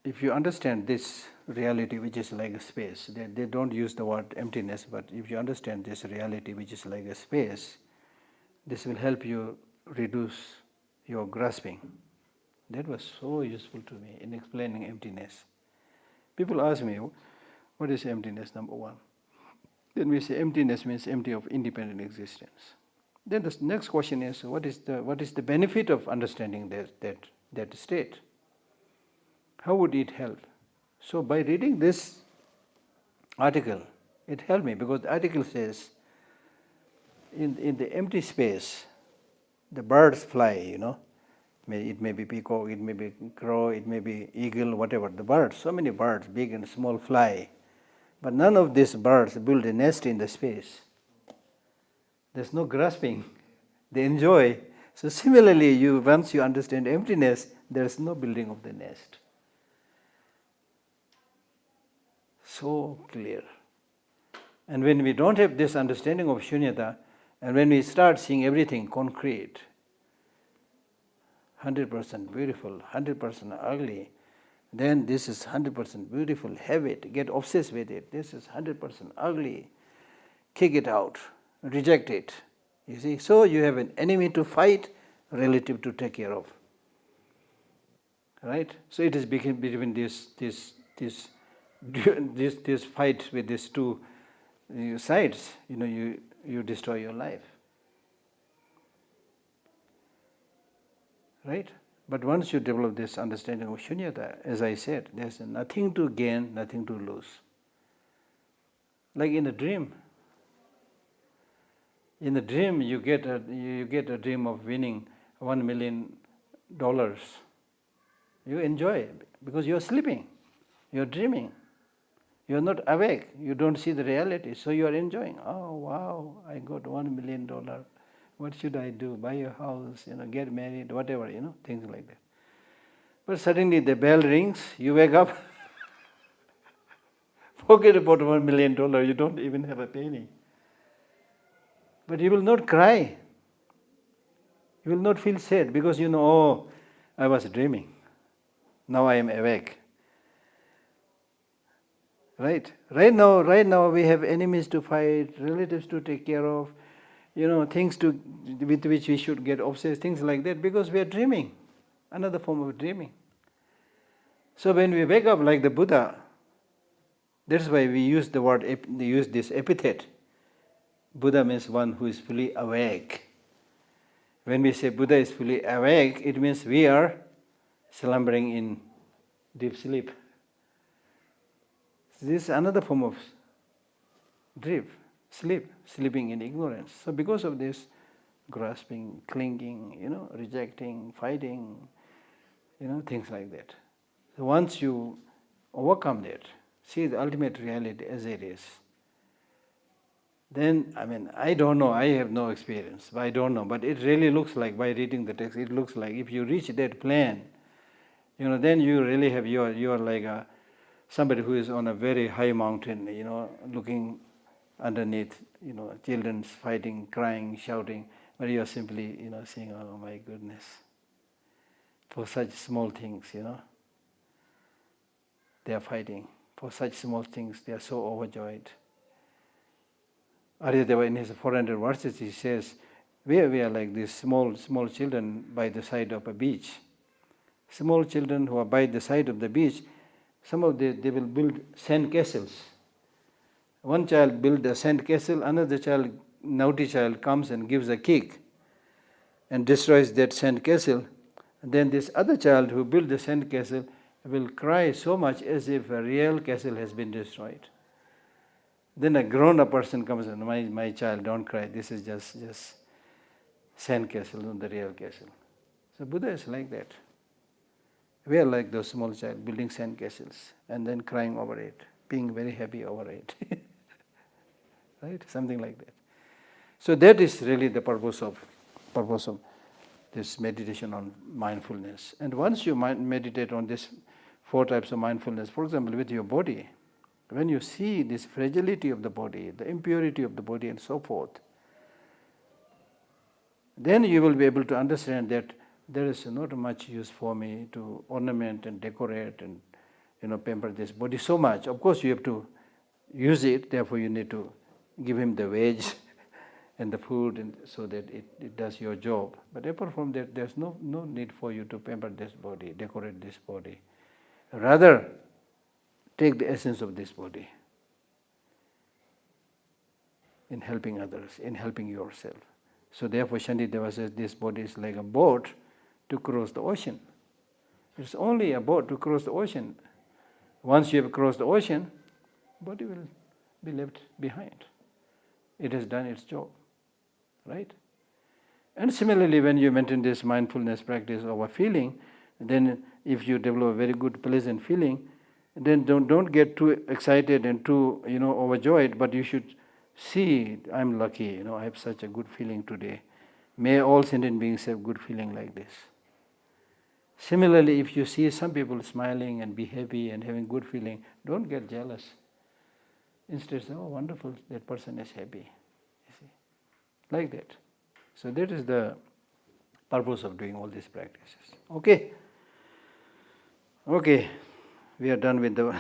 if you understand this reality which is like a space, they don't use the word emptiness, but if you understand this reality which is like a space, this will help you reduce your grasping. That was so useful to me in explaining emptiness. People ask me, what is emptiness, number one? Then we say emptiness means empty of independent existence. Then the next question is, what is the benefit of understanding that state? How would it help? So by reading this article, it helped me, because the article says, in the empty space, the birds fly, It may be peacock, it may be crow, it may be eagle, whatever. The birds, so many birds, big and small, fly. But none of these birds build a nest in the space. There's no grasping. They enjoy. So similarly, once you understand emptiness, there's no building of the nest. So clear. And when we don't have this understanding of shunyata, and when we start seeing everything concrete, 100% beautiful, 100% ugly, then this is 100% beautiful, have it, get obsessed with it. This is 100% ugly, kick it out, reject it. You see, so you have an enemy to fight, relative to take care of. Right? So it is between this fight with these two sides, you destroy your life. Right? But once you develop this understanding of shunyata, as I said, there's nothing to gain, nothing to lose. Like in a dream. In a dream, you get a dream of winning $1 million. You enjoy it because you're sleeping, you're dreaming. You're not awake, you don't see the reality, so you are enjoying. Oh wow, I got $1 million. What should I do? Buy a house, get married, whatever, things like that. But suddenly the bell rings, you wake up, forget about $1 million, you don't even have a penny. But you will not cry. You will not feel sad because oh, I was dreaming. Now I am awake. Right? Right now we have enemies to fight, relatives to take care of, things with which we should get obsessed, things like that, because we are dreaming. Another form of dreaming. So when we wake up like the Buddha, that's why we use this epithet. Buddha means one who is fully awake. When we say Buddha is fully awake, it means we are slumbering in deep sleep. This is another form of sleeping in ignorance. So because of this, grasping, clinging, rejecting, fighting, things like that. So once you overcome that, see the ultimate reality as it is, then, I don't know, I have no experience, but I don't know, but it really looks like, by reading the text, it looks like if you reach that plane, then you really have, you are like somebody who is on a very high mountain, looking underneath, children fighting, crying, shouting, but you are simply, saying, oh my goodness, for such small things, they are fighting. For such small things, they are so overjoyed. Aryadeva in his 400 verses, he says, we are like these small children by the side of a beach. Small children who are by the side of the beach, they will build sand castles. One child builds a sand castle, another child, naughty child, comes and gives a kick and destroys that sand castle. And then this other child who built the sand castle will cry so much as if a real castle has been destroyed. Then a grown-up person comes and, my child, don't cry, this is just sand castle, not the real castle. So Buddha is like that. We are like those small child building sand castles and then crying over it, being very happy over it. right? Something like that. So that is really the purpose of this meditation on mindfulness. And once you meditate on this 4 types of mindfulness, for example, with your body, when you see this fragility of the body, the impurity of the body and so forth, then you will be able to understand that there is not much use for me to ornament and decorate and pamper this body so much. Of course you have to use it, therefore you need to give him the wage and the food and so that it does your job. But apart from that, there's no need for you to pamper this body, decorate this body. Rather, take the essence of this body in helping others, in helping yourself. So therefore Shantideva says this body is like a boat to cross the ocean. It's only a boat to cross the ocean. Once you have crossed the ocean, body will be left behind. It has done its job, right? And similarly, when you maintain this mindfulness practice of a feeling, then if you develop a very good pleasant feeling, then don't get too excited and too overjoyed, but you should see, I'm lucky, I have such a good feeling today. May all sentient beings have good feeling like this. Similarly, if you see some people smiling and be happy and having good feeling, don't get jealous. Instead say, oh wonderful, that person is happy. You see, like that. So that is the purpose of doing all these practices. Okay, we are done with the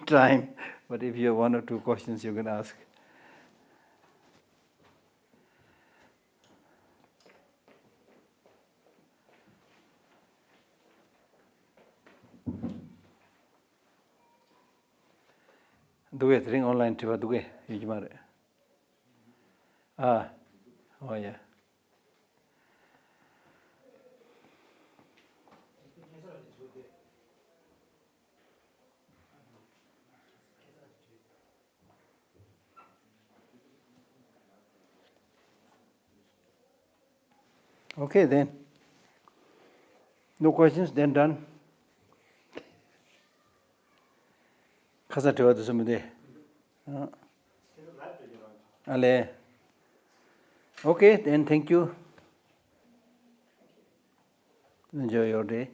time, but if you have 1 or 2 questions you can ask. Duwe ring online tiwa duwe yujmare. Oh yeah. Okay then. No questions, then done. Khasa tiwa du sumude. Ale. Okay, then thank you. Enjoy your day.